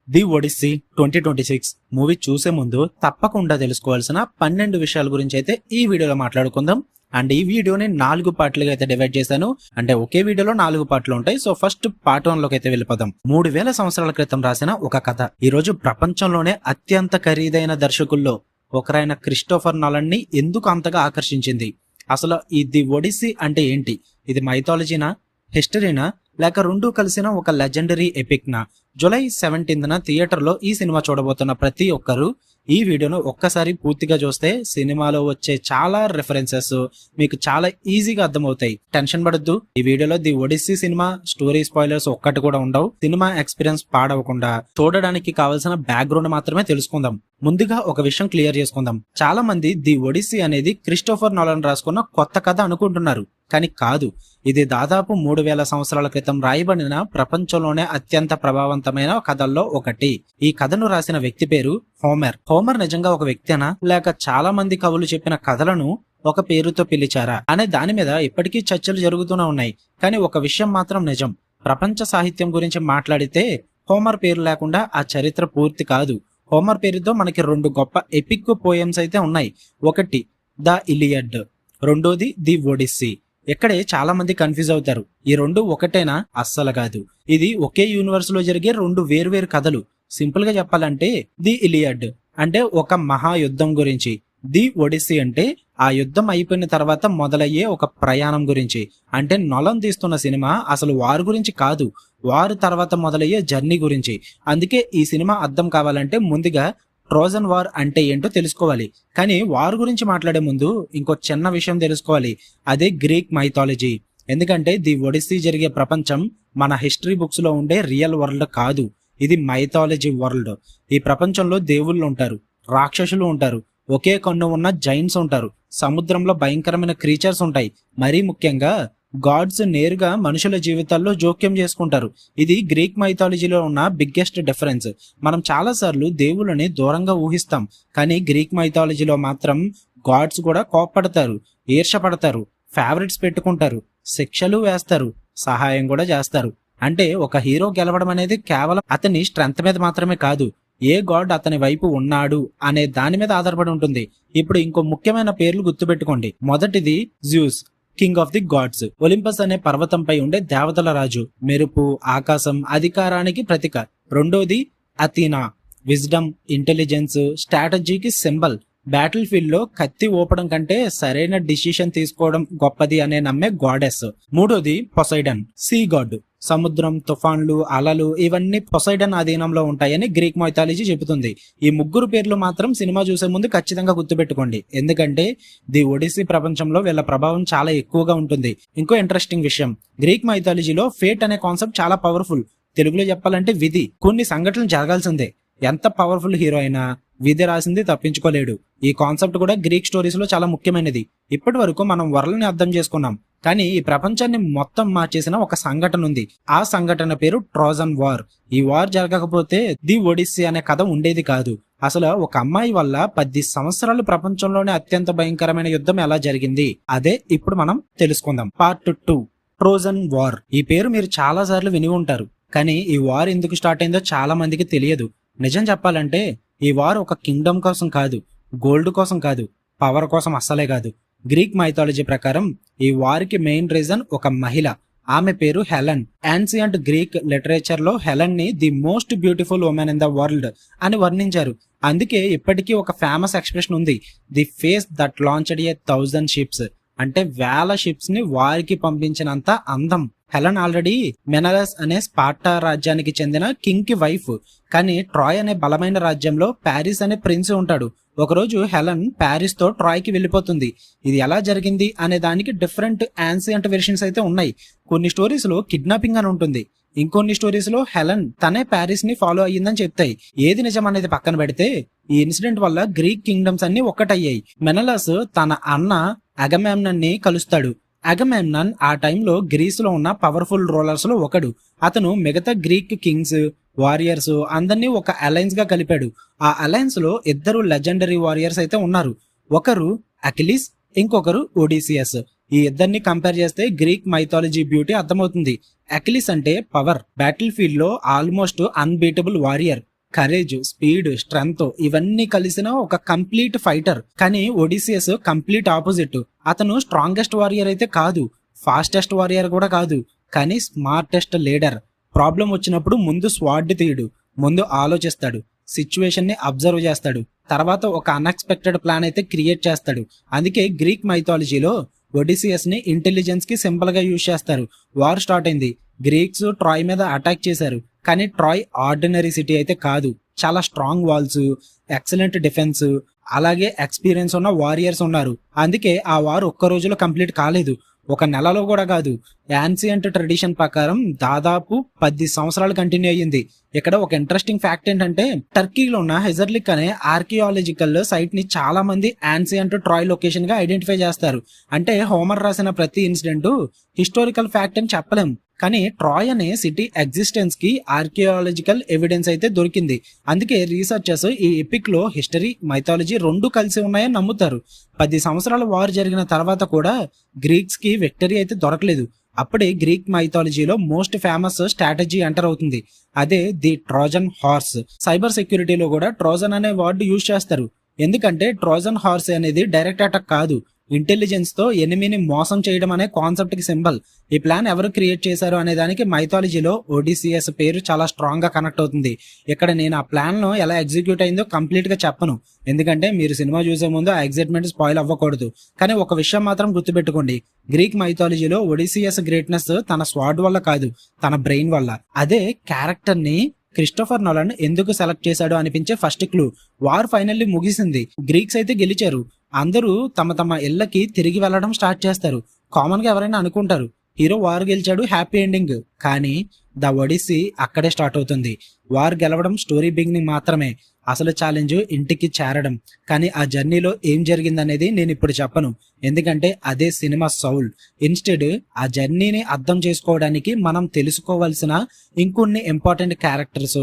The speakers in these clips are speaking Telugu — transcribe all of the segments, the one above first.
ది ఒడిస్సీ 2026 మూవీ చూసే ముందు తప్పకుండా తెలుసుకోవాల్సిన 12 విషయాల గురించి అయితే ఈ వీడియోలో మాట్లాడుకుందాం. అండ్ ఈ వీడియోని 4 పార్ట్లుగా అయితే డివైడ్ చేశాను. అంటే ఒకే వీడియోలో 4 పార్ట్లు ఉంటాయి. సో ఫస్ట్ పార్ట్ 1 లోకి అయితే వెళ్ళిపోదాం. 3000 సంవత్సరాల క్రితం రాసిన ఒక కథ ఈ రోజు ప్రపంచంలోనే అత్యంత ఖరీదైన దర్శకుల్లో ఒకరైన క్రిస్టోఫర్ నోలన్ ని ఎందుకు అంతగా ఆకర్షించింది? అసలు ఈ ది ఒడిస్సీ అంటే ఏంటి? ఇది మైథాలజీనా, హిస్టరీనా, లేక రెండూ కలిసిన ఒక లెజెండరీ ఎపిక్ నా? జూలై 17న థియేటర్లో ఈ సినిమా చూడబోతున్న ప్రతి ఒక్కరూ ఈ వీడియోను ఒక్కసారి పూర్తిగా చూస్తే సినిమాలో వచ్చే చాలా రెఫరెన్సెస్ మీకు చాలా ఈజీగా అర్థమవుతాయి. టెన్షన్ పడద్దు. ఈ వీడియోలో ది ఒడిస్సీ సినిమా స్టోరీ స్పాయిలర్స్ ఒక్కటి కూడా ఉండవు. సినిమా ఎక్స్పీరియన్స్ పాడవకుండా చూడడానికి కావాల్సిన బ్యాక్గ్రౌండ్ మాత్రమే తెలుసుకుందాం. ముందుగా ఒక విషయం క్లియర్ చేసుకుందాం. చాలా మంది ది ఒడిస్సీ అనేది క్రిస్టోఫర్ నోలన్ రాసుకున్న కొత్త కథ అనుకుంటున్నారు, కానీ కాదు. ఇది దాదాపు 3000 సంవత్సరాల క్రితం రాయబడిన ప్రపంచంలోనే అత్యంత ప్రభావవంతమైన కథల్లో ఒకటి. ఈ కథను రాసిన వ్యక్తి పేరు హోమర్. హోమర్ నిజంగా ఒక వ్యక్తేనా, లేక చాలా మంది కవులు చెప్పిన కథలను ఒక పేరుతో పిలిచారా అనే దాని మీద ఇప్పటికీ చర్చలు జరుగుతూనే ఉన్నాయి. కానీ ఒక విషయం మాత్రం నిజం. ప్రపంచ సాహిత్యం గురించి మాట్లాడితే హోమర్ పేరు లేకుండా ఆ చరిత్ర పూర్తి కాదు. హోమర్ పేరుతో మనకి 2 గొప్ప ఎపిక్ పోయమ్స్ అయితే ఉన్నాయి. ఒకటి ద ఇలియడ్, రెండోది ది ఒడిస్సీ. ఇక్కడే చాలా మంది కన్ఫ్యూజ్ అవుతారు. ఈ 2 ఒకటేనా? అస్సలు కాదు. ఇది ఒకే యూనివర్స్ లో జరిగే 2 వేర్వేరు కథలు. సింపుల్ గా చెప్పాలంటే ది ఇలియడ్ అంటే ఒక మహాయుద్ధం గురించి, ది ఒడిస్సీ అంటే ఆ యుద్ధం అయిపోయిన తర్వాత మొదలయ్యే ఒక ప్రయాణం గురించి. అంటే నోలన్ తీస్తున్న సినిమా అసలు వారి గురించి కాదు, వారు తర్వాత మొదలయ్యే జర్నీ గురించి. అందుకే ఈ సినిమా అర్థం కావాలంటే ముందుగా ట్రోజన్ వార్ అంటే ఏంటో తెలుసుకోవాలి. కానీ వార్ గురించి మాట్లాడే ముందు ఇంకో చిన్న విషయం తెలుసుకోవాలి. అదే గ్రీక్ మైథాలజీ. ఎందుకంటే ది ఒడిస్సీ జరిగే ప్రపంచం మన హిస్టరీ బుక్స్ లో ఉండే రియల్ వరల్డ్ కాదు, ఇది మైథాలజీ వరల్డ్. ఈ ప్రపంచంలో దేవుళ్ళు ఉంటారు, రాక్షసులు ఉంటారు, ఒకే కన్ను ఉన్న జైంట్స్ ఉంటారు, సముద్రంలో భయంకరమైన క్రీచర్స్ ఉంటాయి. మరీ ముఖ్యంగా గాడ్స్ నేరుగా మనుషుల జీవితాల్లో జోక్యం చేసుకుంటారు. ఇది గ్రీక్ మైథాలజీలో ఉన్న బిగ్గెస్ట్ డిఫరెన్స్. మనం చాలా సార్లు దేవుళ్ళని దూరంగా ఊహిస్తాం, కానీ గ్రీక్ మైథాలజీలో మాత్రం గాడ్స్ కూడా కోప్పడతారు, ఈర్షపడతారు, ఫేవరెట్స్ పెట్టుకుంటారు, శిక్షలు వేస్తారు, సహాయం కూడా చేస్తారు. అంటే ఒక హీరో గెలవడం అనేది కేవలం అతని స్ట్రెంత్ మీద మాత్రమే కాదు, ఏ గాడ్ అతని వైపు ఉన్నాడు అనే దాని మీద ఆధారపడి ఉంటుంది. ఇప్పుడు ఇంకో ముఖ్యమైన పేర్లు గుర్తుపెట్టుకోండి. మొదటిది Zeus, king of the gods. Olympus అనే పర్వతంపై ఉండే దేవతల రాజు, మెరుపు, ఆకాశం, అధికారానికి ప్రతీక. రెండోది అథీనా, విజ్డమ్, ఇంటెలిజెన్స్, స్ట్రాటజీకి సింబల్. బ్యాటిల్ ఫీల్డ్ లో కత్తి ఊపడం కంటే సరైన డిసిషన్ తీసుకోవడం గొప్పది అనే నమ్మే గాడెస్. మూడోది పొసైడన్, సీ గాడ్. సముద్రం, తుఫాన్లు, అలలు ఇవన్నీ పొసైడన్ అధీనంలో ఉంటాయని గ్రీక్ మైథాలజీ చెబుతుంది. ఈ ముగ్గురు పేర్లు మాత్రం సినిమా చూసే ముందు ఖచ్చితంగా గుర్తుపెట్టుకోండి, ఎందుకంటే ది ఒడిస్సీ ప్రపంచంలో వీళ్ళ ప్రభావం చాలా ఎక్కువగా ఉంటుంది. ఇంకో ఇంట్రెస్టింగ్ విషయం, గ్రీక్ మైథాలజీలో ఫేట్ అనే కాన్సెప్ట్ చాలా పవర్ఫుల్. తెలుగులో చెప్పాలంటే విధి. కొన్ని సంఘటనలు జరగాల్సిందే. ఎంత పవర్ఫుల్ హీరో అయినా విధి రాసింది తప్పించుకోలేడు. ఈ కాన్సెప్ట్ కూడా గ్రీక్ స్టోరీస్ లో చాలా ముఖ్యమైనది. ఇప్పటి వరకు మనం వరల్డ్ ని అర్థం చేసుకున్నాం, కానీ ఈ ప్రపంచాన్ని మొత్తం మార్చేసిన ఒక సంఘటన ఉంది. ఆ సంఘటన పేరు ట్రోజన్ వార్. ఈ వార్ జరగకపోతే ది ఒడిస్సీ అనే కథ ఉండేది కాదు. అసలు ఒక అమ్మాయి వల్ల 10 సంవత్సరాలు ప్రపంచంలోనే అత్యంత భయంకరమైన యుద్ధం ఎలా జరిగింది, అదే ఇప్పుడు మనం తెలుసుకుందాం. Part 2, Trojan war. ఈ పేరు మీరు చాలా సార్లు విని ఉంటారు, కానీ ఈ వార్ ఎందుకు స్టార్ట్ అయిందో చాలా మందికి తెలియదు. నిజం చెప్పాలంటే ఈ వార్ ఒక కింగ్డమ్ కోసం కాదు, గోల్డ్ కోసం కాదు, పవర్ కోసం అస్సలే కాదు. గ్రీక్ మైథాలజీ ప్రకారం ఈ వార్కి మెయిన్ రీజన్ ఒక మహిళ. ఆమె పేరు హెలెన్. యాన్సియంట్ గ్రీక్ లిటరేచర్ లో హెలెన్ ని the most beautiful women in the world అని వర్ణించారు. అందుకే ఇప్పటికీ ఒక ఫేమస్ ఎక్స్ప్రెషన్ ఉంది, the face that launched a 1000 ships. అంటే 1000 షిప్స్ ని వారికి పంపించినంత అందం. హెలెన్ ఆల్రెడీ మెనలస్ అనే స్పార్టా రాజ్యానికి చెందిన కింగ్ కి వైఫ్. కానీ ట్రాయ్ అనే బలమైన రాజ్యంలో ప్యారిస్ అనే ప్రిన్స్ ఉంటాడు. ఒకరోజు హెలెన్ ప్యారిస్ తో ట్రాయ్ కి వెళ్ళిపోతుంది. ఇది ఎలా జరిగింది అనే దానికి డిఫరెంట్ యాన్సియంట్ వెర్షన్స్ అయితే ఉన్నాయి. కొన్ని స్టోరీస్ లో కిడ్నాపింగ్ అని ఉంటుంది, ఇంకొన్ని స్టోరీస్ లో హెలెన్ తనే ప్యారిస్ ని ఫాలో అయ్యిందని చెప్తాయి. ఏది నిజం అనేది పక్కన పెడితే ఈ ఇన్సిడెంట్ వల్ల గ్రీక్ కింగ్డమ్స్ అన్ని ఒక్కటయ్యాయి. మెనలస్ తన అన్న అగమెమ్నన్ ని కలుస్తాడు. అగమెమ్నన్ ఆ టైంలో గ్రీస్ లో ఉన్న పవర్ఫుల్ రూలర్స్ లో ఒకడు. అతను మిగతా గ్రీక్ కింగ్స్, వారియర్స్ అందరినీ ఒక అలయన్స్ గా కలిపాడు. ఆ అలయన్స్ లో 2 లెజెండరీ వారియర్స్ అయితే ఉన్నారు. ఒకరు అకిలిస్, ఇంకొకరు ఒడిసియస్. ఈ ఇద్దరిని కంపేర్ చేస్తే గ్రీక్ మైథాలజీ బ్యూటీ అర్థమవుతుంది. అకిలిస్ అంటే పవర్, బ్యాటిల్ ఫీల్డ్ లో almost unbeatable warrior. Courage, speed, strength ఇవన్నీ కలిసిన ఒక కంప్లీట్ ఫైటర్. కానీ ఒడిసియస్ కంప్లీట్ ఆపోజిట్. అతను స్ట్రాంగెస్ట్ వారియర్ అయితే కాదు, ఫాస్టెస్ట్ వారియర్ కూడా కాదు, కానీ స్మార్టెస్ట్ లీడర్. ప్రాబ్లం వచ్చినప్పుడు ముందు స్వాడ్ తీయడు, ముందు ఆలోచిస్తాడు, సిచ్యువేషన్ ని అబ్జర్వ్ చేస్తాడు, తర్వాత ఒక అన్ఎక్స్పెక్టెడ్ ప్లాన్ అయితే క్రియేట్ చేస్తాడు. అందుకే గ్రీక్ మైథాలజీలో ఒడిసియస్ ని ఇంటెలిజెన్స్ కి సింపుల్ గా యూజ్ చేస్తారు. వార్ స్టార్ట్ అయింది, గ్రీక్స్ ట్రాయ్ మీద అటాక్ చేశారు, కానీ ట్రాయ్ ఆర్డినరీ సిటీ అయితే కాదు. చాలా స్ట్రాంగ్ వాల్స్, ఎక్సలెంట్ డిఫెన్స్, అలాగే ఎక్స్పీరియన్స్ ఉన్న వారియర్స్ ఉన్నారు. అందుకే ఆ వార్ ఒక్క రోజులో కంప్లీట్ కాలేదు, ఒక నెలలో కూడా కాదు. యాన్సియంట్ ట్రెడిషన్ ప్రకారం దాదాపు 10 సంవత్సరాలు కంటిన్యూ అయ్యింది. ఇక్కడ ఒక ఇంట్రెస్టింగ్ ఫ్యాక్ట్ ఏంటంటే టర్కీలో ఉన్న హెజర్లిక్ అనే ఆర్కియాలజికల్ సైట్ ని చాలా మంది యాన్సియంట్ ట్రాయ్ లొకేషన్ గా ఐడెంటిఫై చేస్తారు. అంటే హోమర్ రాసిన ప్రతి ఇన్సిడెంట్ హిస్టారికల్ ఫ్యాక్ట్ అని చెప్పలేం, కానీ ట్రాయ్ అనే సిటీ ఎగ్జిస్టెన్స్ కి ఆర్కియాలజికల్ ఎవిడెన్స్ అయితే దొరికింది. అందుకే రీసెర్చర్స్ ఈ ఎపిక్ లో హిస్టరీ, మైథాలజీ రెండు కలిసి ఉన్నాయని నమ్ముతారు. 10 సంవత్సరాల వార్ జరిగిన తర్వాత కూడా గ్రీక్స్ కి విక్టరీ అయితే దొరకలేదు. అప్పుడే గ్రీక్ మైథాలజీలో మోస్ట్ ఫేమస్ స్ట్రాటజీ ఎంటర్ అవుతుంది, అదే ది ట్రోజన్ హార్స్. సైబర్ సెక్యూరిటీలో కూడా ట్రోజన్ అనే వర్డ్ యూజ్ చేస్తారు. ఎందుకంటే ట్రోజన్ హార్స్ అనేది డైరెక్ట్ అటాక్ కాదు, ఇంటెలిజెన్స్ తో ఎనిమిని మోసం చేయడం అనే కాన్సెప్ట్ కి సింబల్. ఈ ప్లాన్ ఎవరు క్రియేట్ చేశారు అనే దానికి మైథాలజీలో ఒడిసియస్ పేరు చాలా స్ట్రాంగ్ గా కనెక్ట్ అవుతుంది. ఇక్కడ నేను ఆ ప్లాన్ లో ఎలా ఎగ్జిక్యూట్ అయిందో కంప్లీట్ గా చెప్పను, ఎందుకంటే మీరు సినిమా చూసే ముందు ఆ ఎగ్జైట్మెంట్ స్పాయిల్ అవ్వకూడదు. కానీ ఒక విషయం మాత్రం గుర్తుపెట్టుకోండి, గ్రీక్ మైథాలజీలో ఒడిసియస్ గ్రేట్నెస్ తన స్వాడ్ వల్ల కాదు, తన బ్రెయిన్ వల్ల. అదే క్యారెక్టర్ ని క్రిస్టోఫర్ నోలన్ ఎందుకు సెలెక్ట్ చేశాడో అనిపించే ఫస్ట్ క్లూ. వార్ ఫైనల్లీ ముగిసింది, గ్రీక్స్ అయితే గెలిచారు, అందరూ తమ తమ ఇళ్లకి తిరిగి వెళ్లడం స్టార్ట్ చేస్తారు. కామన్ గా ఎవరైనా అనుకుంటారు హీరో వార్ గెలిచాడు, హ్యాపీ ఎండింగ్. కానీ ద ఒడిస్సీ అక్కడే స్టార్ట్ అవుతుంది. వార్ గెలవడం స్టోరీ బిగినింగ్ మాత్రమే, అసలు ఛాలెంజ్ ఇంటికి చేరడం. కానీ ఆ జర్నీలో ఏం జరిగిందనేది నేను ఇప్పుడు చెప్పను, ఎందుకంటే అదే సినిమా సౌల్. ఇన్స్టెడ్ ఆ జర్నీని అర్థం చేసుకోవడానికి మనం తెలుసుకోవాల్సిన ఇంకొన్ని important characters,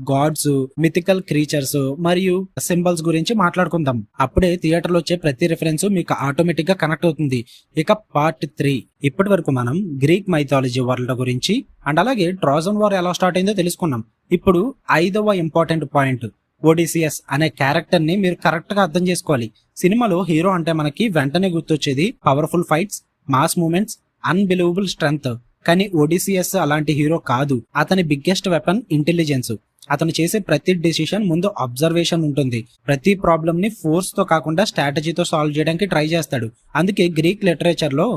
gods, mythical creatures మరియు సింబల్స్ గురించి మాట్లాడుకుందాం. అప్పుడే థియేటర్లో వచ్చే ప్రతి రిఫరెన్స్ మీకు ఆటోమేటిక్ గా కనెక్ట్ అవుతుంది. ఇక పార్ట్ 3. ఇప్పటి వరకు మనం గ్రీక్ మైథాలజీ వరల్డ్ గురించి అండ్ అలాగే ట్రోజన్ వార్ ఎలా స్టార్ట్ అయిందో తెలుసుకున్నాం. ఇప్పుడు 5వ ఇంపార్టెంట్ పాయింట్, ఒడిసియస్ అనే క్యారెక్టర్ ని మీరు కరెక్ట్ గా అర్థం చేసుకోవాలి. సినిమాలో హీరో అంటే మనకి వెంటనే గుర్తొచ్చేది powerful fights, mass moments, unbelievable strength. కానీ ఒడిసియస్ అలాంటి హీరో కాదు. అతని బిగ్గెస్ట్ వెపన్ ఇంటెలిజెన్స్. అతను చేసే ప్రతి డెసిషన్ ముందు అబ్జర్వేషన్ ఉంటుంది. ప్రతి ప్రాబ్లమ్ ని ఫోర్స్ తో కాకుండా స్ట్రాటజీతో సాల్వ్ చేయడానికి ట్రై చేస్తాడు. అందుకే గ్రీక్ లిటరేచర్ లో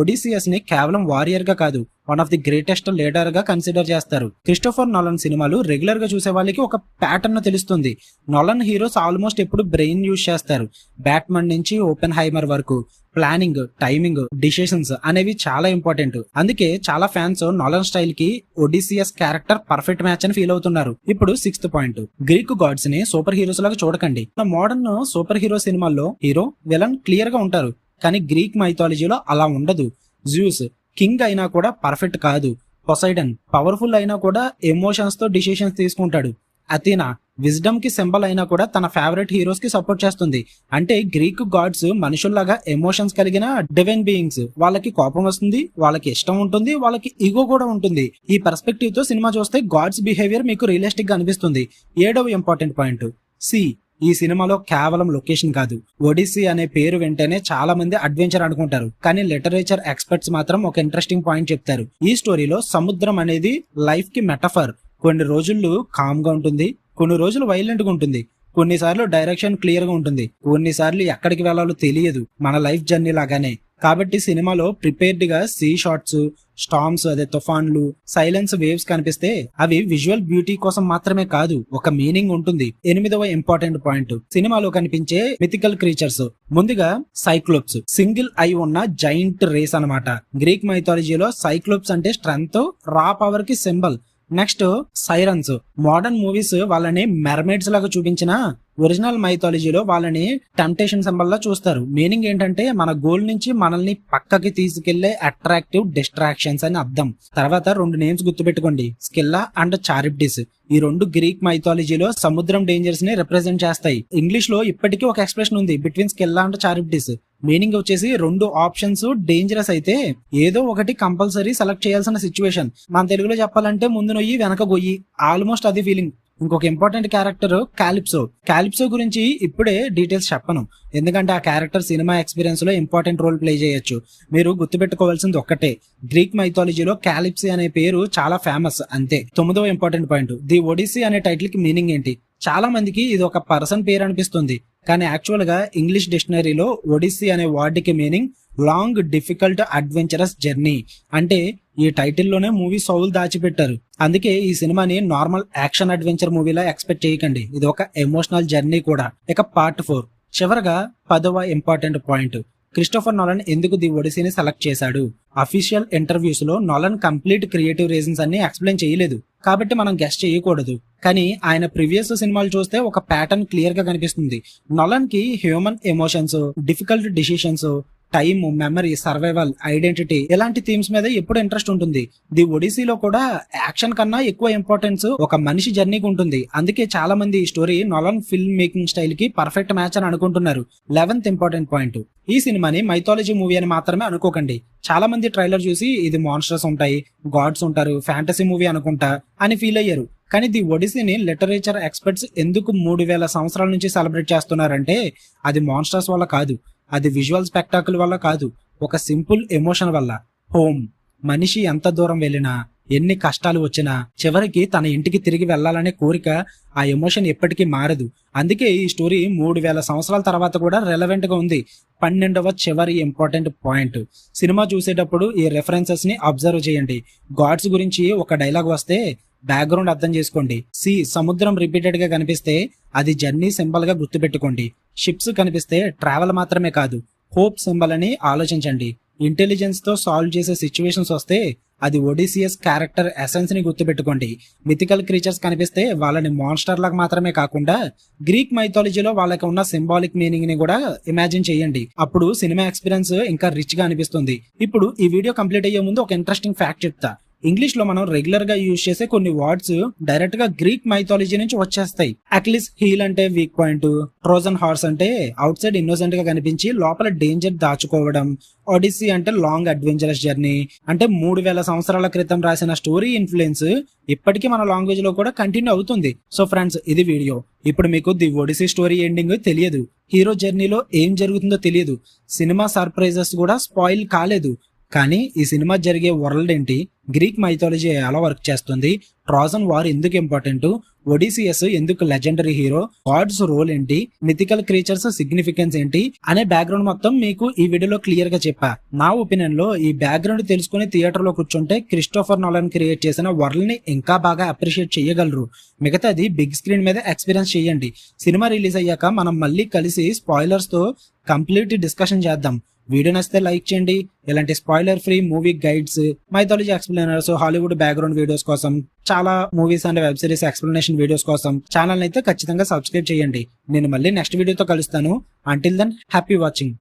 ఒడిసియస్ ని కేవలం వారియర్ గా కాదు, one of the greatest leader గా కన్సిడర్ చేస్తారు. క్రిస్టోఫర్ నోలన్ సినిమాలు రెగ్యులర్ గా చూసే వాళ్ళకి ఒక ప్యాటర్న్ తెలుస్తుంది. నోలన్ హీరోస్ ఆల్మోస్ట్ ఎప్పుడు బ్రెయిన్ యూజ్ చేస్తారు. బ్యాట్మన్ నుంచి ఓపెన్ హైమర్ వరకు ప్లానింగ్, టైమింగ్, డిసిషన్స్ అనేవి చాలా ఇంపార్టెంట్. అందుకే చాలా ఫ్యాన్స్ నోలన్ స్టైల్ కి ఒడిసియస్ క్యారెక్టర్ పర్ఫెక్ట్ మ్యాచ్ అని ఫీల్ అవుతున్నారు. ఇప్పుడు 6th పాయింట్, గ్రీక్ గాడ్స్ ని సూపర్ హీరోస్ లాగా చూడకండి. మోడర్న్ సూపర్ హీరో సినిమాల్లో హీరో విలన్ క్లియర్ గా ఉంటారు, కానీ గ్రీక్ మైథాలజీలో అలా ఉండదు. జ్యూస్ కింగ్ అయినా కూడా పర్ఫెక్ట్ కాదు. పొసైడన్ పవర్ఫుల్ అయినా కూడా ఎమోషన్స్ తో డిసిషన్స్ తీసుకుంటాడు. అథీనా విజ్డమ్ కి సింబల్ అయినా కూడా తన ఫేవరెట్ హీరోస్ కి సపోర్ట్ చేస్తుంది. అంటే గ్రీక్ గాడ్స్ మనుషుల్లాగా ఎమోషన్స్ కలిగిన డివైన్ బీయింగ్స్. వాళ్ళకి కోపం వస్తుంది, వాళ్ళకి ఇష్టం ఉంటుంది, వాళ్ళకి ఈగో కూడా ఉంటుంది. ఈ పర్స్పెక్టివ్ తో సినిమా చూస్తే గాడ్స్ బిహేవియర్ మీకు రియలిస్టిక్ గా అనిపిస్తుంది. 7వ ఇంపార్టెంట్ పాయింట్, సి. ఈ సినిమాలో కేవలం లొకేషన్ కాదు. ఒడిస్సీ అనే పేరు వెంటనే చాలా మంది అడ్వెంచర్ అనుకుంటారు, కానీ లిటరేచర్ ఎక్స్పర్ట్స్ మాత్రం ఒక ఇంట్రెస్టింగ్ పాయింట్ చెప్తారు. ఈ స్టోరీలో సముద్రం అనేది లైఫ్ కి మెటఫర్. కొన్ని రోజులు కామ్ గా ఉంటుంది, కొన్ని రోజులు వైలెంట్ గా ఉంటుంది, కొన్నిసార్లు డైరెక్షన్ క్లియర్ గా ఉంటుంది, కొన్నిసార్లు ఎక్కడికి వెళ్లాలో తెలియదు, మన లైఫ్ జర్నీ లాగానే. కాబట్టి సినిమాలో ప్రిపేర్డ్ గా సీ షాట్స్, స్టార్మ్స్, అదే తుఫాన్లు, సైలెన్స్, వేవ్స్ కనిపిస్తే అవి విజువల్ బ్యూటీ కోసం మాత్రమే కాదు, ఒక మీనింగ్ ఉంటుంది. 8వ ఇంపార్టెంట్ పాయింట్, సినిమాలో కనిపించే మిథికల్ క్రీచర్స్. ముందుగా సైక్లోప్స్, సింగిల్ ఐ ఉన్న జైంట్ రేస్ అన్నమాట. గ్రీక్ మైథాలజీలో సైక్లోప్స్ అంటే స్ట్రెంగ్త్, రా పవర్ కి symbol. Next sirens. Modern movies వాళ్ళని మెర్మైడ్స్ లాగా చూపించిన ఒరిజినల్ మైథాలజీలో వాళ్ళని టెంప్టేషన్ సింబల్ లా చూస్తారు. మీనింగ్ ఏంటంటే మన గోల్ నుంచి మనల్ని పక్కకి తీసుకెళ్లే అట్రాక్టివ్ డిస్ట్రాక్షన్స్ అని అర్థం. తర్వాత 2 నేమ్స్ గుర్తుపెట్టుకోండి, స్కిల్లా అండ్ చారిబ్డిస్. ఈ 2 గ్రీక్ మైథాలజీలో సముద్రం డేంజర్స్ ని రిప్రజెంట్ చేస్తాయి. ఇంగ్లీష్ లో ఇప్పటికీ ఒక ఎక్స్ప్రెషన్ ఉంది, బిట్వీన్ స్కిల్లా అండ్ చారిబ్డిస్. మీనింగ్ వచ్చేసి 2 ఆప్షన్స్ డేంజరస్ అయితే ఏదో ఒకటి కంపల్సరీ సెలెక్ట్ చేయాల్సిన సిచ్యువేషన్. మన తెలుగులో చెప్పాలంటే ముందు నొయ్యి వెనక గొయ్యి, ఆల్మోస్ట్ అది ఫీలింగ్. ఇంకొక ఇంపార్టెంట్ క్యారెక్టర్ కాలిప్సో గురించి ఇప్పుడే డీటెయిల్స్ చెప్పను, ఎందుకంటే ఆ క్యారెక్టర్ సినిమా ఎక్స్పీరియన్స్ లో ఇంపార్టెంట్ రోల్ ప్లే చేయొచ్చు. మీరు గుర్తుపెట్టుకోవాల్సింది ఒక్కటే, గ్రీక్ మైథాలజీలో కాలిప్సీ అనే పేరు చాలా ఫేమస్ అంతే. 9వ ఇంపార్టెంట్ పాయింట్, ది ఒడిస్సీ అనే టైటిల్ కి మీనింగ్ ఏంటి? చాలా మందికి ఇది ఒక పర్సన్ పేరు అనిపిస్తుంది, కానీ యాక్చువల్ గా ఇంగ్లీష్ డిక్షనరీలో ఒడిస్సీ అనే వర్డ్ కి meaning long difficult adventurous journey. అంటే ఈ టైటిల్లోనే మూవీ సౌల్ దాచిపెట్టారు. అందుకే ఈ సినిమాని నార్మల్ యాక్షన్ అడ్వెంచర్ మూవీలా ఎక్స్పెక్ట్ చేయకండి, ఇది ఒక ఎమోషనల్ జర్నీ కూడా. ఇక పార్ట్ 4 చివరగా 10వ ఇంపార్టెంట్ పాయింట్, క్రిస్టోఫర్ నోలన్ ఎందుకు ది ఒడిసీని సెలెక్ట్ చేశాడు? అఫీషియల్ ఇంటర్వ్యూస్ లో నోలన్ కంప్లీట్ క్రియేటివ్ రీజన్స్ అన్ని ఎక్స్ప్లెయిన్ చేయలేదు, కాబట్టి మనం గెస్ట్ చేయకూడదు. కానీ ఆయన ప్రీవియస్ సినిమాలు చూస్తే ఒక ప్యాటర్న్ క్లియర్ గా కనిపిస్తుంది. నోలన్ కి human emotions, difficult decisions, time, memory, survival, identity ఇలాంటి థీమ్స్ మీద ఎప్పుడు ఇంట్రెస్ట్ ఉంటుంది. ది ఒడిసీలో కూడా యాక్షన్ కన్నా ఎక్కువ ఇంపార్టెన్స్ ఒక మనిషి జర్నీకి ఉంటుంది. అందుకే చాలా మంది ఈ story Nolan film making style కి పర్ఫెక్ట్ మ్యాచ్ అని అనుకుంటున్నారు. 11th ఇంపార్టెంట్ పాయింట్, ఈ సినిమాని మైథాలజీ మూవీ అని మాత్రమే అనుకోకండి. చాలా మంది ట్రైలర్ చూసి ఇది మాన్స్టర్స్ ఉంటాయి, గాడ్స్ ఉంటారు, ఫ్యాంటసీ మూవీ అనుకుంటా అని ఫీల్ అయ్యారు. కానీ ది ఒడిసీని లిటరేచర్ ఎక్స్పర్ట్స్ ఎందుకు 3000 సంవత్సరాల నుంచి సెలబ్రేట్ చేస్తున్నారంటే అది మాన్స్టర్స్ వల్ల కాదు, అది విజువల్ స్పెక్టాకుల్ వల్ల కాదు, ఒక సింపుల్ ఎమోషన్ వల్ల. హోమ్, మనిషి ఎంత దూరం వెళ్ళినా, ఎన్ని కష్టాలు వచ్చినా చివరికి తన ఇంటికి తిరిగి వెళ్లాలనే కోరిక, ఆ ఎమోషన్ ఎప్పటికీ మారదు. అందుకే ఈ స్టోరీ 3000 సంవత్సరాల తర్వాత కూడా రెలవెంట్ గా ఉంది. 12వ చివరి ఇంపార్టెంట్ పాయింట్, సినిమా చూసేటప్పుడు ఈ రెఫరెన్సెస్ ని అబ్జర్వ్ చేయండి. గాడ్స్ గురించి ఒక డైలాగ్ వస్తే బ్యాక్గ్రౌండ్ అర్థం చేసుకోండి. సముద్రం రిపీటెడ్ గా కనిపిస్తే అది జర్నీ సింబల్ గా గుర్తుపెట్టుకోండి. షిప్స్ కనిపిస్తే ట్రావెల్ మాత్రమే కాదు, హోప్ సింబల్ అని ఆలోచించండి. ఇంటెలిజెన్స్ తో సాల్వ్ చేసే సిచ్యువేషన్స్ వస్తే అది ఒడిసియస్ క్యారెక్టర్ ఎసెన్స్ ని గుర్తుపెట్టుకోండి. మిథికల్ క్రీచర్స్ కనిపిస్తే వాళ్ళని మాన్స్టర్ లాగా మాత్రమే కాకుండా గ్రీక్ మైథాలజీలో వాళ్ళకి ఉన్న సింబాలిక్ మీనింగ్ ని కూడా ఇమాజిన్ చేయండి. అప్పుడు సినిమా ఎక్స్పీరియన్స్ ఇంకా రిచ్ గా అనిపిస్తుంది. ఇప్పుడు ఈ వీడియో కంప్లీట్ అయ్యే ముందు ఒక ఇంట్రెస్టింగ్ ఫ్యాక్ట్ చెప్తా. ఇంగ్లీష్ లో మనం రెగ్యులర్ గా యూజ్ చేసే కొన్ని వర్డ్స్ డైరెక్ట్ గా గ్రీక్ మైథాలజీ నుంచి వచ్చేస్తాయి. అక్లిస్ హీల్ అంటే వీక్ పాయింట్, ట్రోజన్ హార్స్ అంటే అవుట్ సైడ్ ఇన్నోసెంట్ గా కనిపించి లోపల డేంజర్ దాచుకోవడం, ఒడిస్సీ అంటే లాంగ్ అడ్వెంచరస్ జర్నీ అంటే 3000 సంవత్సరాల క్రితం రాసిన స్టోరీ ఇన్ఫ్లుయెన్స్ ఇప్పటికీ మన లాంగ్వేజ్ లో కూడా కంటిన్యూ అవుతుంది. సో ఫ్రెండ్స్, ఇది వీడియో. ఇప్పుడు మీకు ది ఒడిసీ స్టోరీ ఎండింగ్ తెలియదు, హీరో జర్నీలో ఏం జరుగుతుందో తెలియదు, సినిమా సర్ప్రైజెస్ కూడా స్పాయిల్ కాలేదు. కానీ ఈ సినిమా జరిగే వరల్డ్ ఏంటి, గ్రీక్ మైథాలజీ ఎలా వర్క్ చేస్తుంది, ట్రోజన్ వార్ ఎందుకు ఇంపార్టెంట్, ఒడిసియస్ ఎందుకు లెజెండరీ హీరో, గాడ్స్ రోల్ ఏంటి, మిథికల్ క్రీచర్స్ సిగ్నిఫికెన్స్ ఏంటి అనే బ్యాక్గ్రౌండ్ మొత్తం మీకు ఈ వీడియోలో క్లియర్ గా చెప్పా. నా ఒపీనియన్ లో ఈ బ్యాక్గ్రౌండ్ తెలుసుకుని థియేటర్ లో కూర్చుంటే క్రిస్టోఫర్ నోలన్ క్రియేట్ చేసిన వరల్డ్ ని ఇంకా బాగా అప్రిషియేట్ చేయగలరు. మిగతాది బిగ్ స్క్రీన్ మీద ఎక్స్పీరియన్స్ చేయండి. సినిమా రిలీజ్ అయ్యాక మనం మళ్ళీ కలిసి స్పాయిలర్స్ తో కంప్లీట్ డిస్కషన్ చేద్దాం. వీడియో నచ్చితే లైక్ చేయండి. ఇలాంటి spoiler free movie guides, mythology explainers, Hollywood background videos కోసం, చాలా movies and web series explanation videos కోసం ఛానల్ అయితే ఖచ్చితంగా సబ్స్క్రైబ్ చేయండి. నేను మళ్ళీ నెక్స్ట్ వీడియోతో కలుస్తాను. Until then happy watching.